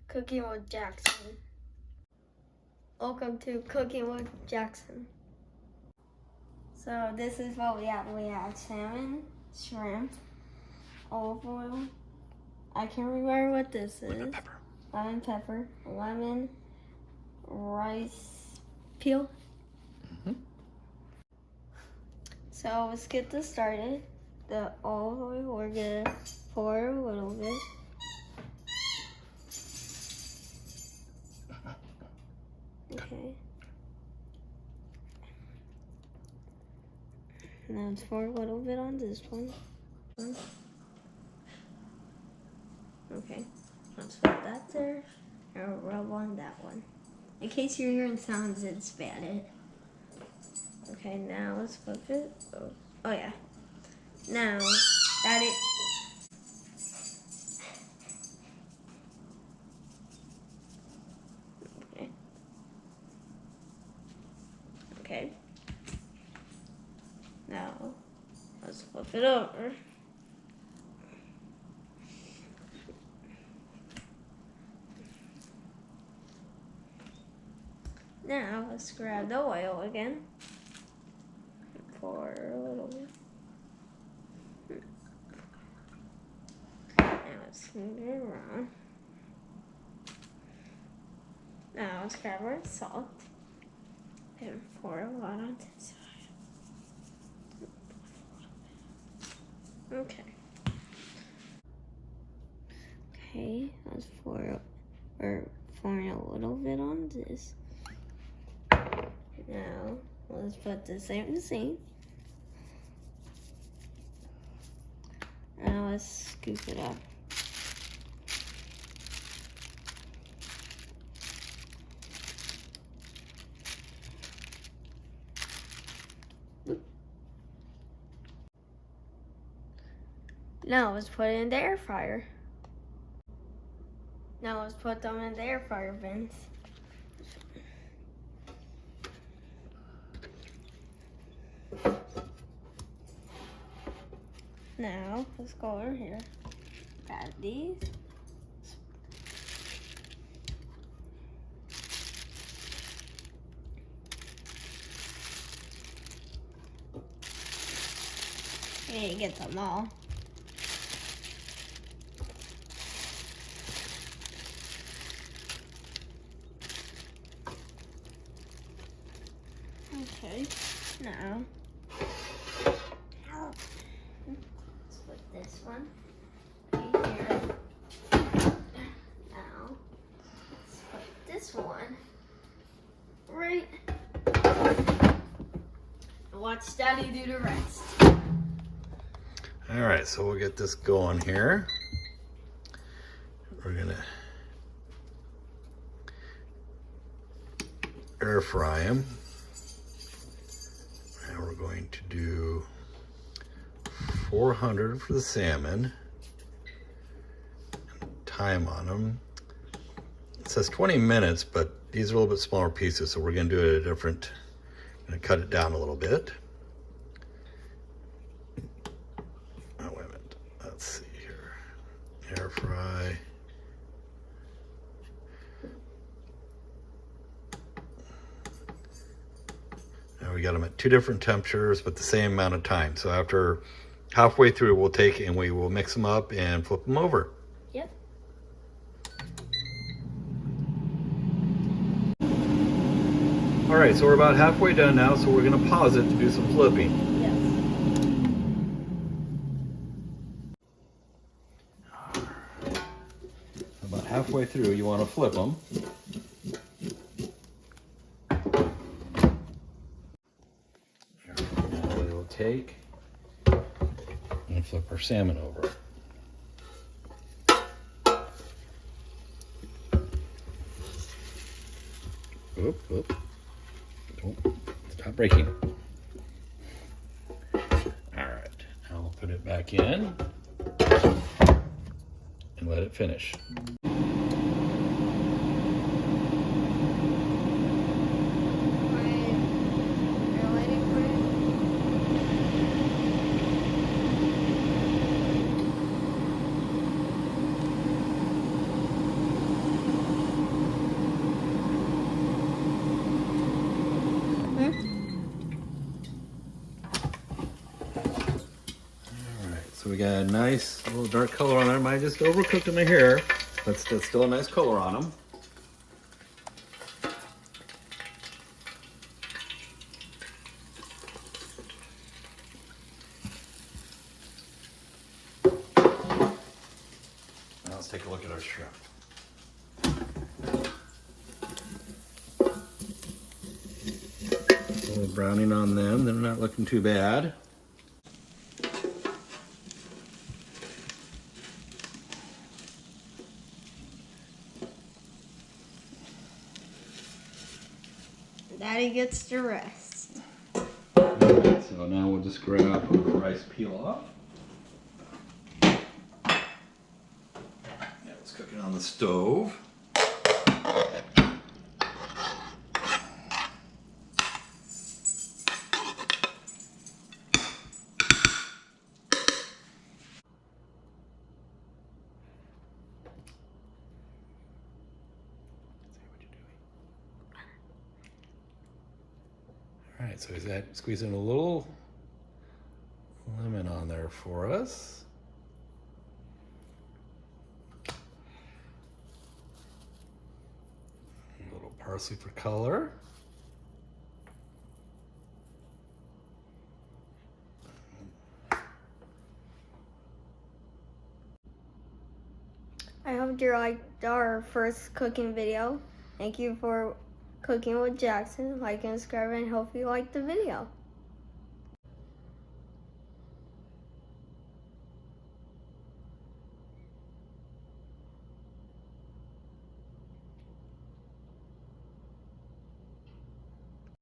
Cooking with Jackson. Welcome to Cooking with Jackson. So this is what we have. We have salmon, shrimp, olive oil. I can't remember what this is. Lemon pepper, lemon, rice peel. So let's get this started. The olive oil, we're gonna pour a little bit. Okay. Now let's pour a little bit on this one. Okay, let's put that there. And we'll rub on that one. In case you're hearing sounds, it's bad. Okay, now let's flip it. Oh yeah. Now that it. Okay. Okay. Now let's flip it over. Now let's grab the oil again. Pour a little bit. Now let's move it around. Now let's grab our salt and pour a lot on this side. Okay. Okay, let's pour pouring a little bit on this. Now let's put this in the sink. Now let's scoop it up. Now let's put it in the air fryer. Now let's put them in the air fryer bins. Now let's go over here. Grab these. We need to get them all. Okay, now let's put this one right here. Now let's put this one right. And watch Daddy do the rest. All right, so we'll get this going here. We're gonna air fry them. And we're going to do 400 for the salmon. Time on them. It says 20 minutes, but these are a little bit smaller pieces, so we're gonna do it a different, gonna cut it down a little bit. Oh, wait a minute. Let's see here. Air fry. Now we got them at two different temperatures, but the same amount of time. So after halfway through, we'll take and we will mix them up and flip them over. Yep. All right, so we're about halfway done now, so we're gonna pause it to do some flipping. Yes. About halfway through, you wanna flip them. Now we'll take and flip our salmon over. Oop, oop. Don't stop breaking. All right, now we'll put it back in and let it finish. got a nice little dark color on there. Might just overcook them here. That's still a nice color on them. Now let's take a look at our shrimp. A little browning on them. They're not looking too bad. Daddy gets to rest. Alright, so now we'll just grab the rice peel off. Yeah, let's cook it on the stove. All right, so is that squeezing a little lemon on there for us? A little parsley for color. I hope you liked our first cooking video. Thank you for cooking with Jackson. Like and subscribe, and hope you liked the video.